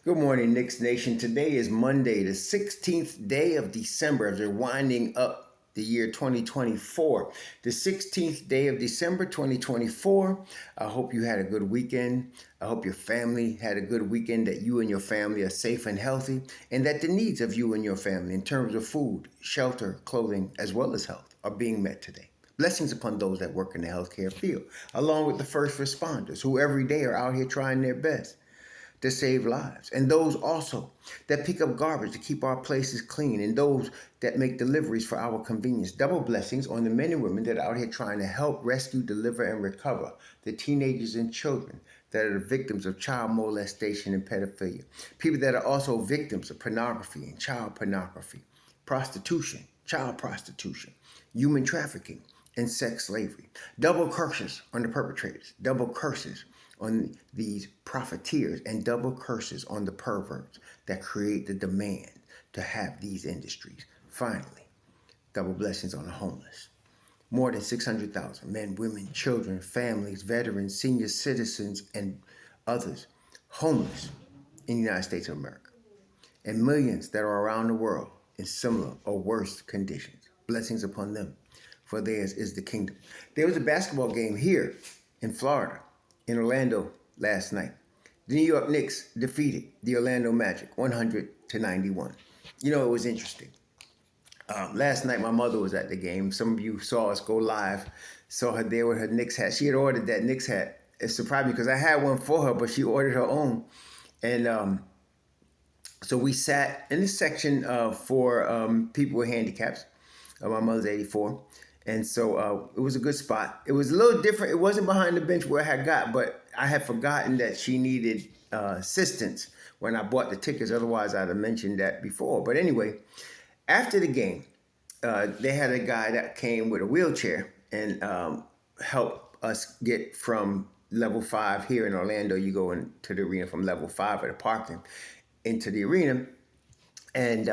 Good morning, Knicks Nation. Today is Monday, the 16th day of December, as we're winding up the year 2024. The 16th day of December 2024. I hope you had a good weekend. I hope your family had a good weekend, that you and your family are safe and healthy, and that the needs of you and your family in terms of food, shelter, clothing, as well as health are being met today. Blessings upon those that work in the healthcare field, along with the first responders who every day are out here trying their best to save lives, and those also that pick up garbage to keep our places clean, and those that make deliveries for our convenience. Double blessings on the men and women that are out here trying to help rescue, deliver, and recover the teenagers and children that are the victims of child molestation and pedophilia. People that are also victims of pornography and child pornography, prostitution, child prostitution, human trafficking, and sex slavery. Double curses on the perpetrators, double curses on these profiteers, and double curses on the perverts that create the demand to have these industries. Finally, double blessings on the homeless. More than 600,000 men, women, children, families, veterans, senior citizens, and others homeless in the United States of America, and millions that are around the world in similar or worse conditions. Blessings upon them, for theirs is the kingdom. There was a basketball game here in Florida, in Orlando last night. The New York Knicks defeated the Orlando Magic 100-91. You know, it was interesting. Last night, my mother was at the game. Some of you saw us go live, saw her there with her Knicks hat. She had ordered that Knicks hat. It surprised me because I had one for her, but she ordered her own. And so we sat in this section for people with handicaps. My mother's 84. And so it was a good spot. It was a little different. It wasn't behind the bench where I had got, but I had forgotten that she needed assistance when I bought the tickets. Otherwise, I'd have mentioned that before. But anyway, after the game, they had a guy that came with a wheelchair and helped us get from level 5 here in Orlando. You go into the arena from level 5 at the parking into the arena. And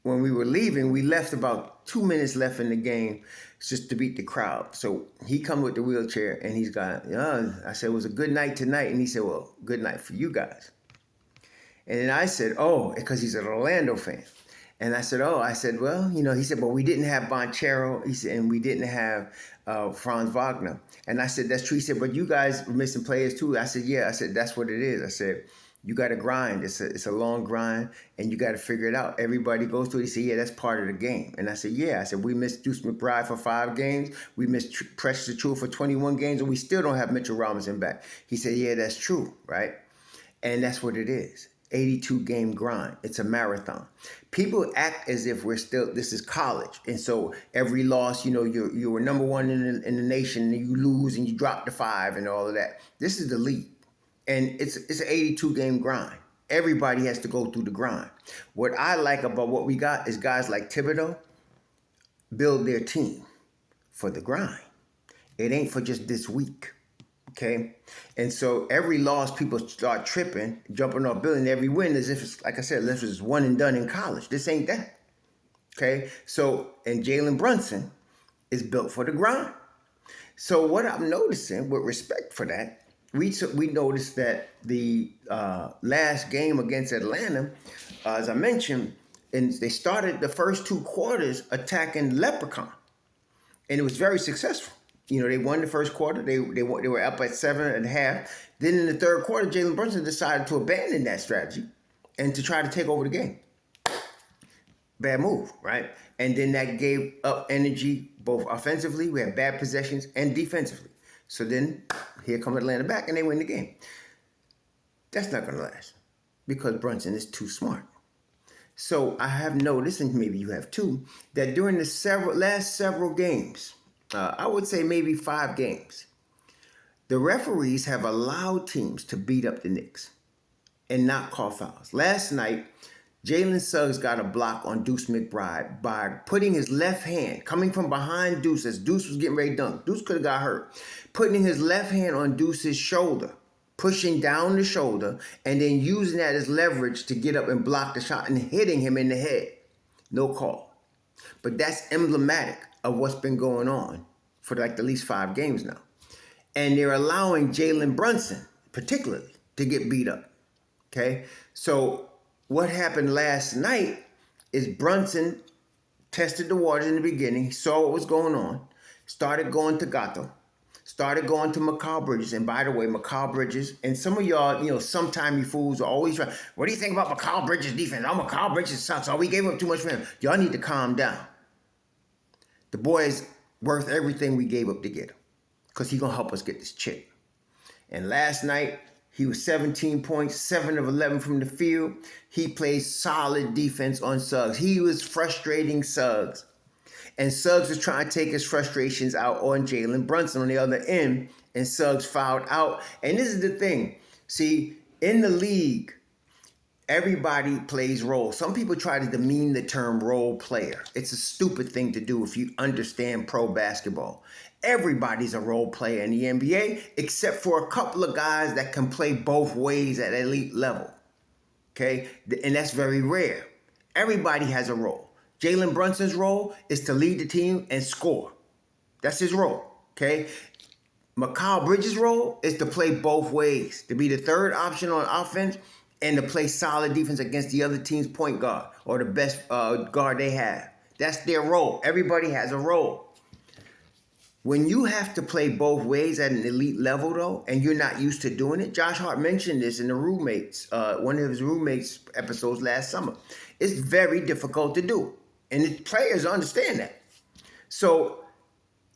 when we were leaving, we left about 2 minutes left in the game just to beat the crowd. So he come with the wheelchair and he's got, I said, it was a good night tonight. And he said, well, good night for you guys. And then I said, oh, because he's an Orlando fan. And I said, well, you know, he said, well, we didn't have Bonchero. He said, and we didn't have Franz Wagner. And I said, that's true. He said, but you guys were missing players too. I said, yeah. I said, that's what it is. I said, you got to grind. It's a long grind, and you got to figure it out. Everybody goes through it. He said, yeah, that's part of the game. And I said, yeah. I said, we missed Deuce McBride for 5 games. We missed Precious Achiuwa for 21 games, and we still don't have Mitchell Robinson back. He said, yeah, that's true, right? And that's what it is. 82-game grind. It's a marathon. People act as if this is college. And so every loss, you know, you were number one in the nation, and you lose and you drop to 5 and all of that. This is the league. And it's an 82-game grind. Everybody has to go through the grind. What I like about what we got is guys like Thibodeau build their team for the grind. It ain't for just this week, okay? And so every loss, people start tripping, jumping off building. Every win as if it's, like I said, as if it's one and done in college. This ain't that, okay? So, and Jalen Brunson is built for the grind. So what I'm noticing with respect for that, we noticed that the last game against Atlanta, as I mentioned, and they started the first 2 quarters attacking Leprechaun, and it was very successful. You know, they won the first quarter. They were up at 7.5. Then in the third quarter, Jalen Brunson decided to abandon that strategy and to try to take over the game. Bad move, right? And then that gave up energy both offensively. We had bad possessions and defensively. So then here comes Atlanta back and they win the game. That's not going to last because Brunson is too smart. So I have noticed, and maybe you have too, that during the last several games, I would say maybe 5 games, the referees have allowed teams to beat up the Knicks and not call fouls. Last night, Jalen Suggs got a block on Deuce McBride by putting his left hand, coming from behind Deuce as Deuce was getting ready to dunk. Deuce could have got hurt. Putting his left hand on Deuce's shoulder, pushing down the shoulder, and then using that as leverage to get up and block the shot and hitting him in the head. No call. But that's emblematic of what's been going on for like at least 5 games now. And they're allowing Jalen Brunson, particularly, to get beat up. Okay? So what happened last night is Brunson tested the waters in the beginning. He saw what was going on. Started going to Gato. Started going to Mikal Bridges. And by the way, Mikal Bridges, and some of y'all, sometime you fools are always trying, what do you think about Mikal Bridges' defense? Oh, Mikal Bridges sucks. Oh, we gave up too much for him. Y'all need to calm down. The boy is worth everything we gave up to get him, because he's going to help us get this chip. And last night, he was 17 points, 7 of 11 from the field. He played solid defense on Suggs. He was frustrating Suggs. And Suggs was trying to take his frustrations out on Jalen Brunson on the other end, and Suggs fouled out. And this is the thing. See, in the league, everybody plays role. Some people try to demean the term role player. It's a stupid thing to do if you understand pro basketball. Everybody's a role player in the NBA, except for a couple of guys that can play both ways at elite level. Okay? And that's very rare. Everybody has a role. Jalen Brunson's role is to lead the team and score. That's his role, okay? Mikal Bridges' role is to play both ways, to be the third option on offense and to play solid defense against the other team's point guard or the best guard they have. That's their role. Everybody has a role. When you have to play both ways at an elite level, though, and you're not used to doing it, Josh Hart mentioned this in the roommates, one of his roommates episodes last summer. It's very difficult to do. And the players understand that. So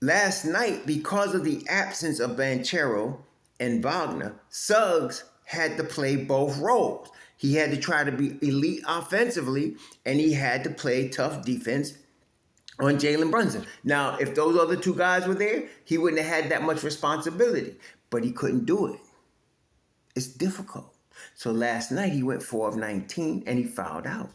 last night, because of the absence of Banchero and Wagner, Suggs had to play both roles. He had to try to be elite offensively, and he had to play tough defense on Jalen Brunson. Now, if those other two guys were there, he wouldn't have had that much responsibility, but he couldn't do it. It's difficult. So last night, he went 4 of 19, and he fouled out.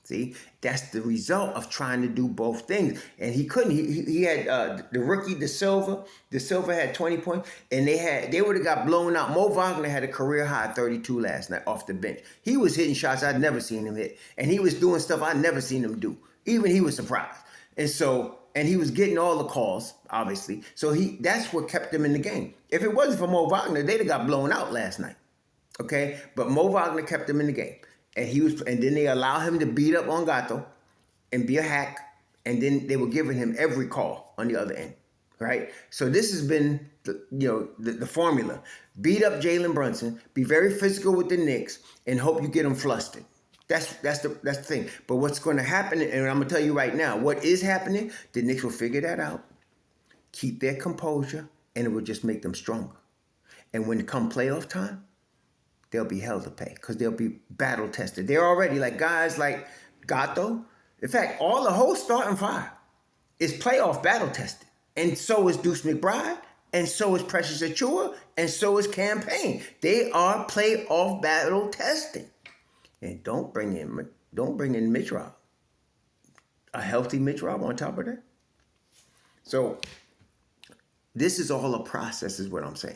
See, that's the result of trying to do both things. And he couldn't. He had the rookie, De Silva. De Silva had 20 points, and they would have got blown out. Mo Wagner had a career high 32 last night off the bench. He was hitting shots I'd never seen him hit, and he was doing stuff I'd never seen him do. Even he was surprised. And he was getting all the calls, obviously. So that's what kept him in the game. If it wasn't for Mo Wagner, they'd have got blown out last night. Okay? But Mo Wagner kept him in the game. And then they allow him to beat up on Gato and be a hack, and then they were giving him every call on the other end, right? So this has been the formula: beat up Jalen Brunson, be very physical with the Knicks, and hope you get them flustered. That's the thing. But what's going to happen, and I'm gonna tell you right now, what is happening? The Knicks will figure that out, keep their composure, and it will just make them stronger. And when it comes playoff time, they'll be hell to pay because they'll be battle tested. They're already like guys like Gato. In fact, all the whole starting five is playoff battle tested. And so is Deuce McBride, and so is Precious Achiuwa, and so is Cam Payne. They are playoff battle testing. And don't bring in Mitch Rob. A healthy Mitch Rob on top of that. So this is all a process, is what I'm saying.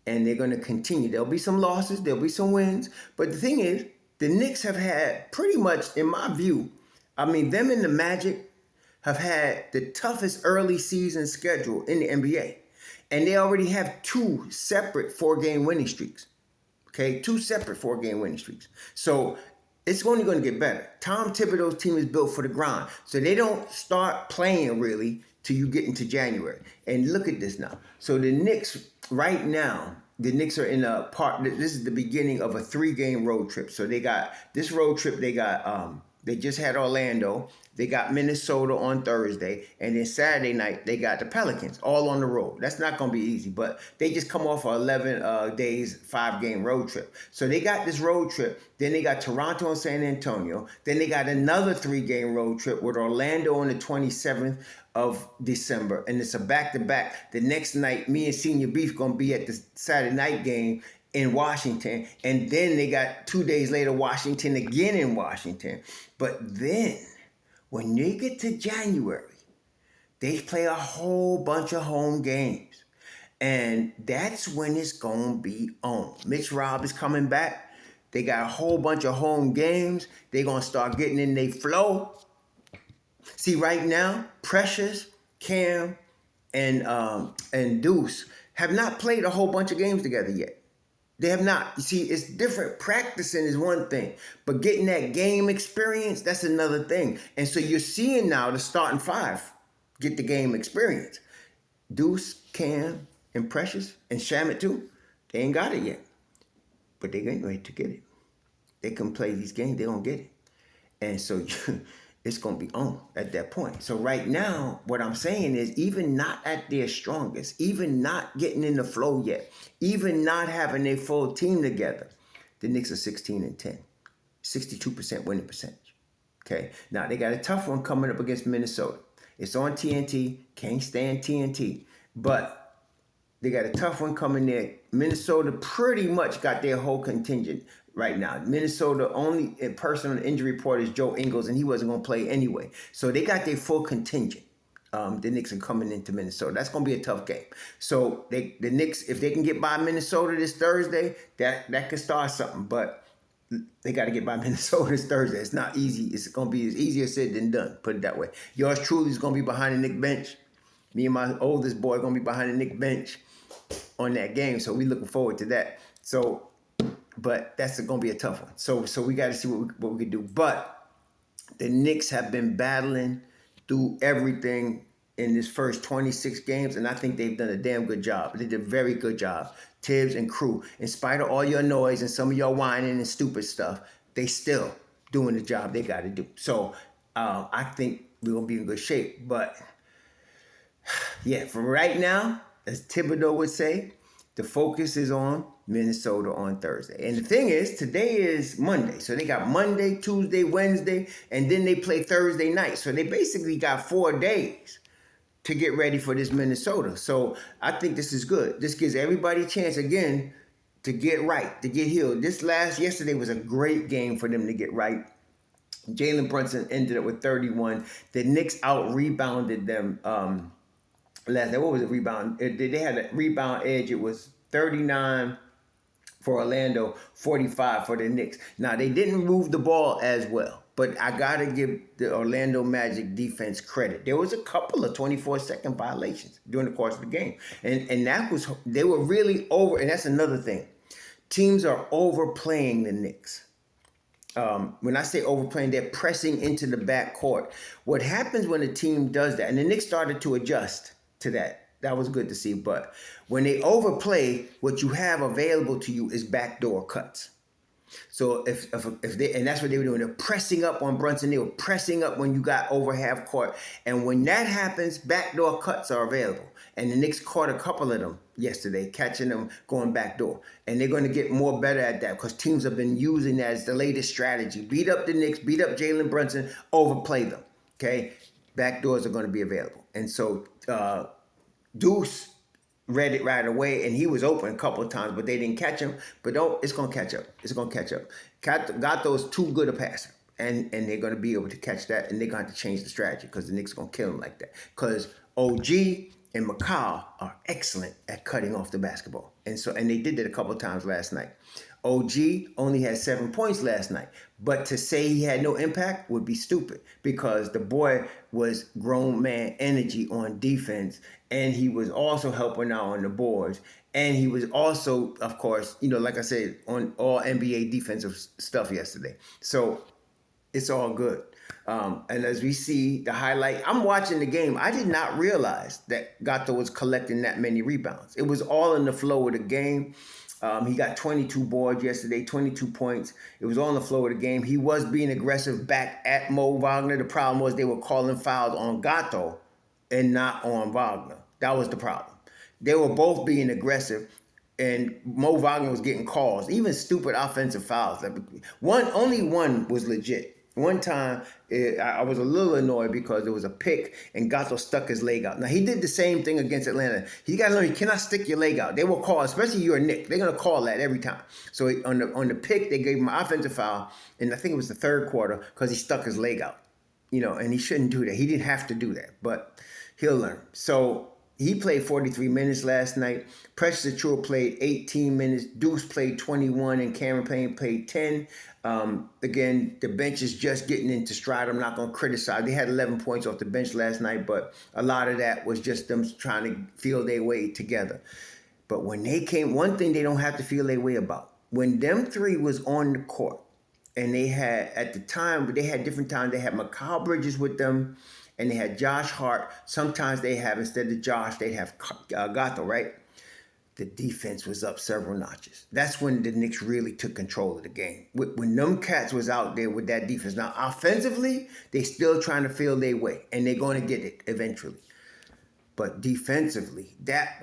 And they're going to continue. There'll be some losses. There'll be some wins. But the thing is, the Knicks have had pretty much, in my view, them and the Magic have had the toughest early season schedule in the NBA. And they already have 2 separate 4-game winning streaks. Okay? 2 separate 4-game winning streaks. So it's only going to get better. Tom Thibodeau's team is built for the grind. So they don't start playing really till you get into January. And look at this now. So the Knicks, right now, the Knicks are in a part. This is the beginning of a 3-game road trip. So they got this road trip. They just had Orlando. They got Minnesota on Thursday, and then Saturday night they got the Pelicans all on the road. That's not going to be easy, but they just come off an 11 days 5-game road trip. So they got this road trip. Then they got Toronto and San Antonio. Then they got another 3-game road trip with Orlando on the 27th of December, and it's a back-to-back. The next night, me and Senior Beef going to be at the Saturday night game in Washington, and then they got 2 days later Washington again in Washington. But then when they get to January, they play a whole bunch of home games, and that's when it's gonna be on. Mitch Rob is coming back. They got a whole bunch of home games. They're gonna start getting in their flow. See, right now, Precious, Cam, and Deuce have not played a whole bunch of games together yet. They have not. You see, it's different. Practicing is one thing, but getting that game experience, that's another thing. And so you're seeing now the starting five get the game experience. Deuce, Cam, and Precious, and Shamit too. They ain't got it yet, but they're getting ready to get it. They can play these games, they don't get it. And so it's going to be on at that point. So right now, what I'm saying is even not at their strongest, even not getting in the flow yet, even not having their full team together, the Knicks are 16-10, 62% winning percentage. Okay, now they got a tough one coming up against Minnesota. It's on TNT, can't stand TNT, but they got a tough one coming there. Minnesota pretty much got their whole contingent right now. Minnesota only person on the injury report is Joe Ingles, and he wasn't going to play anyway. So they got their full contingent. The Knicks are coming into Minnesota. That's going to be a tough game. So the Knicks, if they can get by Minnesota this Thursday, that could start something. But they got to get by Minnesota this Thursday. It's not easy. It's going to be easier said than done, put it that way. Yours truly is going to be behind the Knicks bench. Me and my oldest boy are going to be behind the Knicks bench on that game. So we're looking forward to that. So, but that's going to be a tough one. So we got to see what we can do. But the Knicks have been battling through everything in this first 26 games, and I think they've done a damn good job. They did a very good job. Thibs and crew, in spite of all your noise and some of your whining and stupid stuff, they still doing the job they got to do. So I think we're going to be in good shape. But yeah, for right now, as Thibodeau would say, the focus is on Minnesota on Thursday. And the thing is, today is Monday. So they got Monday, Tuesday, Wednesday, and then they play Thursday night. So they basically got 4 days to get ready for this Minnesota. So I think this is good. This gives everybody a chance again to get right, to get healed. Yesterday was a great game for them to get right. Jalen Brunson ended up with 31. The Knicks out-rebounded them last night. What was it, rebound? They had a rebound edge. It was 39 for Orlando, 45 for the Knicks. Now, they didn't move the ball as well, but I got to give the Orlando Magic defense credit. There was a couple of 24-second violations during the course of the game. And they were really over, and that's another thing. Teams are overplaying the Knicks. When I say overplaying, they're pressing into the backcourt. What happens when a team does that, and the Knicks started to adjust to that. That was good to see. But when they overplay, what you have available to you is backdoor cuts. So if they, and that's what they were doing, they're pressing up on Brunson. They were pressing up when you got over half court. And when that happens, backdoor cuts are available. And the Knicks caught a couple of them yesterday, catching them going backdoor. And they're going to get more better at that because teams have been using that as the latest strategy. Beat up the Knicks, beat up Jalen Brunson, overplay them. Okay? Backdoors are going to be available. And so Deuce read it right away, and he was open a couple of times, but they didn't catch him. But it's going to catch up. It's going to catch up. Gato's too good a passer, and they're going to be able to catch that, and they're going to have to change the strategy because the Knicks are going to kill him like that. Because OG and McCall are excellent at cutting off the basketball. And they did that a couple of times last night. OG only had 7 points last night. But to say he had no impact would be stupid because the boy was grown man energy on defense, and he was also helping out on the boards. And he was also, of course, like I said, on all NBA defensive stuff yesterday. So it's all good. And as we see the highlight, I'm watching the game. I did not realize that Gato was collecting that many rebounds. It was all in the flow of the game. He got 22 boards yesterday, 22 points. It was all in the flow of the game. He was being aggressive back at Mo Wagner. The problem was they were calling fouls on Gato and not on Wagner. That was the problem. They were both being aggressive, and Mo Wagner was getting calls, even stupid offensive fouls. Only one was legit. One time, I was a little annoyed because there was a pick and Gato stuck his leg out. Now, he did the same thing against Atlanta. You got to learn, you cannot stick your leg out. They will call, especially you're a Knick. They're going to call that every time. So on the pick, they gave him an offensive foul, and I think it was the third quarter because he stuck his leg out. And he shouldn't do that. He didn't have to do that, but he'll learn. So he played 43 minutes last night. Precious Achiuwa played 18 minutes. Deuce played 21, and Cameron Payne played 10. Again, the bench is just getting into stride. I'm not going to criticize. They had 11 points off the bench last night, but a lot of that was just them trying to feel their way together. But when they came, one thing they don't have to feel their way about. When them three was on the court, and they had, at the time, they had different times. They had Mikal Bridges with them, and they had Josh Hart. Sometimes they have, instead of Josh, they'd have Gato, right? The defense was up several notches. That's when the Knicks really took control of the game. When them cats was out there with that defense. Now, offensively, they still trying to feel their way, and they're going to get it eventually. But defensively, that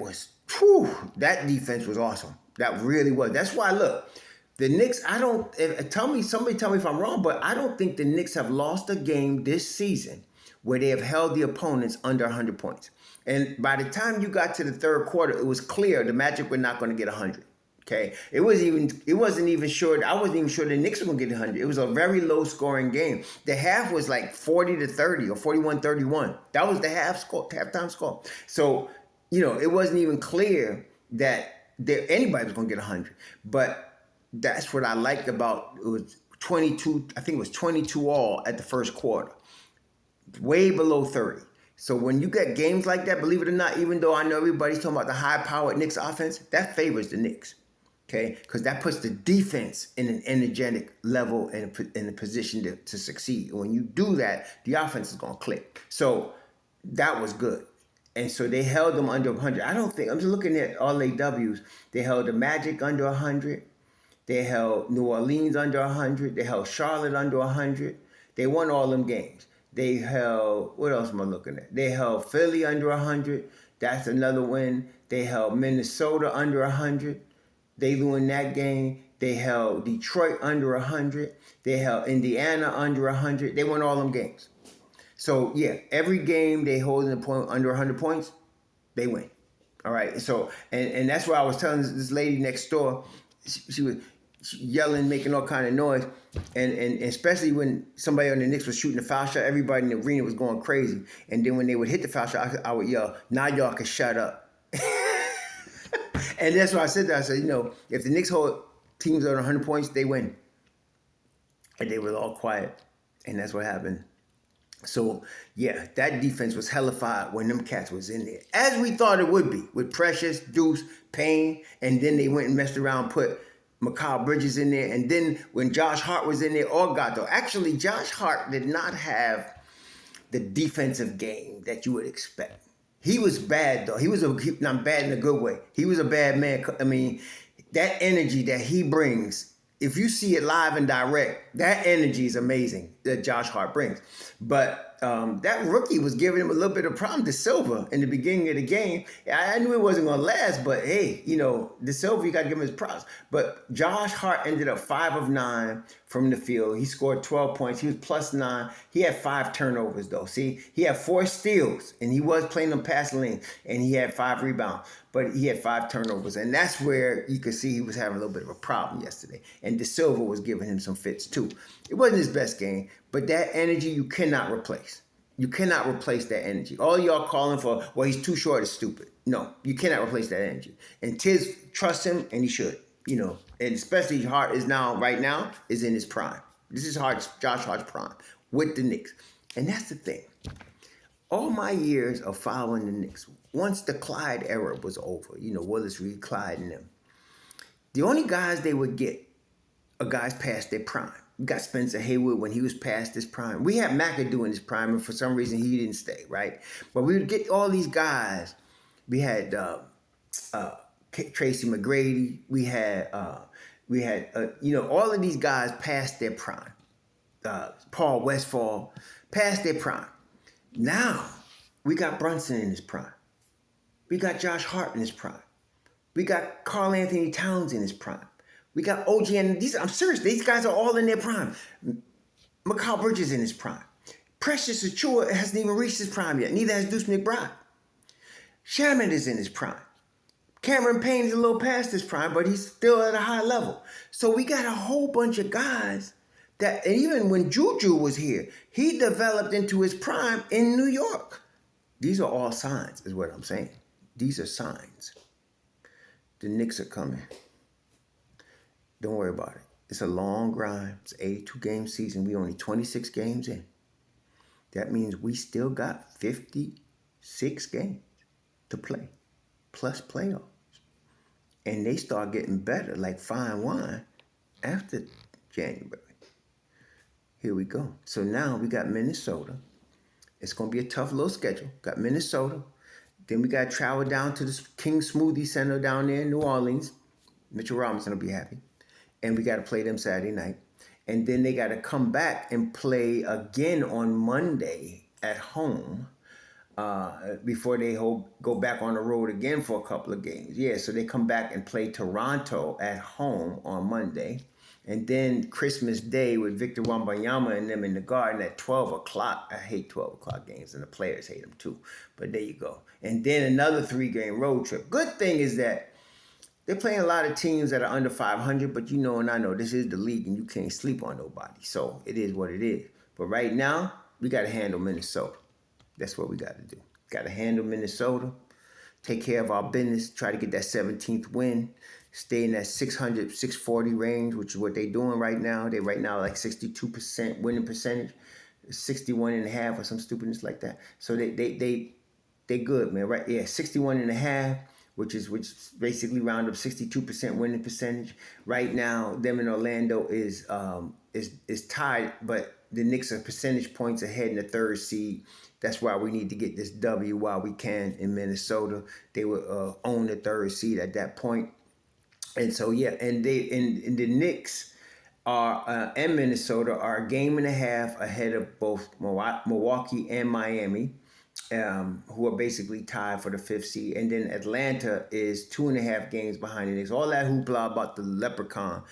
that defense was awesome. That really was. That's why, look, the Knicks, somebody tell me if I'm wrong, but I don't think the Knicks have lost a game this season where they have held the opponents under 100 points. And by the time you got to the third quarter, it was clear the Magic were not going to get 100. Okay, I wasn't even sure the Knicks were going to get 100. It was a very low scoring game. The half was like 40-30 or 41-31. That was the halftime score. So, it wasn't even clear that anybody was going to get 100. But that's what I liked about it. Was 22. I think it was 22 all at the first quarter, way below 30. So when you get games like that, believe it or not, even though I know everybody's talking about the high-powered Knicks offense, that favors the Knicks, okay? Because that puts the defense in an energetic level and in a position to succeed. And when you do that, the offense is going to click. So that was good. And so they held them under 100. I'm just looking at all their W's. They held the Magic under 100. They held New Orleans under 100. They held Charlotte under 100. They won all them games. They held, what else am I looking at? They held Philly under 100. That's another win. They held Minnesota under 100. They won that game. They held Detroit under 100. They held Indiana under 100. They won all them games. So, yeah, every game they hold in under 100 points, they win. All right? So, and that's why I was telling this lady next door, she was yelling, making all kind of noise, and especially when somebody on the Knicks was shooting a foul shot, everybody in the arena was going crazy. And then when they would hit the foul shot, I would yell, "Now y'all can shut up." And that's why I said that. I said, if the Knicks hold teams on 100 points, they win. And they were all quiet, and that's what happened. So, yeah, that defense was hellified when them cats was in there, as we thought it would be, with Precious, Deuce, Payne, and then they went and messed around, put Mikal Bridges in there, and then when Josh Hart was in there, all got though. Actually, Josh Hart did not have the defensive game that you would expect. He was bad, though. He was not bad in a good way. He was a bad man. I mean, that energy that he brings, if you see it live and direct, that energy is amazing that Josh Hart brings. But that rookie was giving him a little bit of problem to Silva in the beginning of the game. I knew it wasn't going to last, but hey, De Silva, you got to give him his props. But Josh Hart ended up 5 of 9 from the field. He scored 12 points. He was +9. He had 5 turnovers, though. See, he had 4 steals, and he was playing them pass lane, and he had 5 rebounds. But he had 5 turnovers, and that's where you could see he was having a little bit of a problem yesterday. And De Silva was giving him some fits, too. It wasn't his best game, but that energy you cannot replace. You cannot replace that energy. All y'all calling for, well, he's too short, is stupid. No, you cannot replace that energy. And Thibs trusts him, and he should. And especially Hart right now is in his prime. This is Josh Hart's prime with the Knicks. And that's the thing. All my years of following the Knicks, once the Clyde era was over, Willis Reed, Clyde, and them, the only guys they would get are guys past their prime. We got Spencer Haywood when he was past his prime. We had McAdoo in his prime, and for some reason he didn't stay, right? But we would get all these guys. We had Tracy McGrady. We had all of these guys past their prime. Paul Westphal, past their prime. Now, we got Brunson in his prime. We got Josh Hart in his prime. We got Karl Anthony Towns in his prime. We got OG, and I'm serious, these guys are all in their prime. Mikal Bridges in his prime. Precious Achiuwa hasn't even reached his prime yet. Neither has Deuce McBride. Sherman is in his prime. Cameron Payne is a little past his prime, but he's still at a high level. So we got a whole bunch of guys that, and even when Juju was here, he developed into his prime in New York. These are all signs, is what I'm saying. These are signs. The Knicks are coming. Don't worry about it. It's a long grind. It's an 82-game season. We only 26 games in. That means we still got 56 games to play, plus playoffs. And they start getting better, like fine wine, after January. Here we go. So now we got Minnesota. It's going to be a tough little schedule. Got Minnesota. Then we got to travel down to the King Smoothie Center down there in New Orleans. Mitchell Robinson will be happy. And we got to play them Saturday night. And then they got to come back and play again on Monday at home before they go back on the road again for a couple of games. Yeah, so they come back and play Toronto at home on Monday. And then Christmas Day with Victor Wembanyama and them in the Garden at 12 o'clock. I hate 12 o'clock games, and the players hate them too. But there you go. And then another 3-game road trip. Good thing is that they're playing a lot of teams that are under 500, but you know and I know this is the league and you can't sleep on nobody. So it is what it is. But right now, we got to handle Minnesota. That's what we got to do. Got to handle Minnesota, take care of our business, try to get that 17th win, stay in that 600, 640 range, which is what they're doing right now. They right now like 62% winning percentage, 61 and a half or some stupidness like that. So they good, man. Right? Yeah, 61 and a half, which basically round up 62% winning percentage. Right now, them in Orlando is tied, but the Knicks are percentage points ahead in the 3rd seed. That's why we need to get this W while we can in Minnesota. They will own the 3rd seed at that point. And so, yeah, and the Knicks are and Minnesota are a game and a half ahead of both Milwaukee and Miami, who are basically tied for the 5th seed. And then Atlanta is 2.5 games behind the Knicks. All that hoopla about the leprechaun,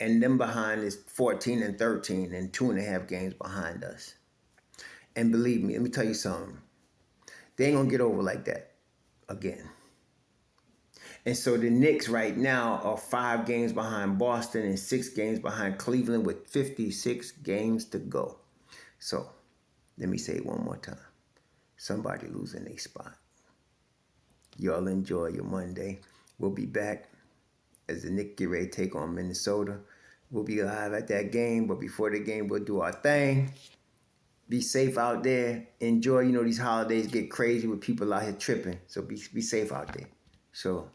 and them behind is 14 and 13 and 2.5 games behind us. And believe me, let me tell you something. They ain't going to get over like that again. And so the Knicks right now are 5 games behind Boston and 6 games behind Cleveland with 56 games to go. So let me say it one more time. Somebody losing their spot. Y'all enjoy your Monday. We'll be back as the Knicks get ready to take on Minnesota. We'll be live at that game, but before the game, we'll do our thing. Be safe out there. Enjoy. You know, these holidays get crazy with people out here tripping. So be safe out there. So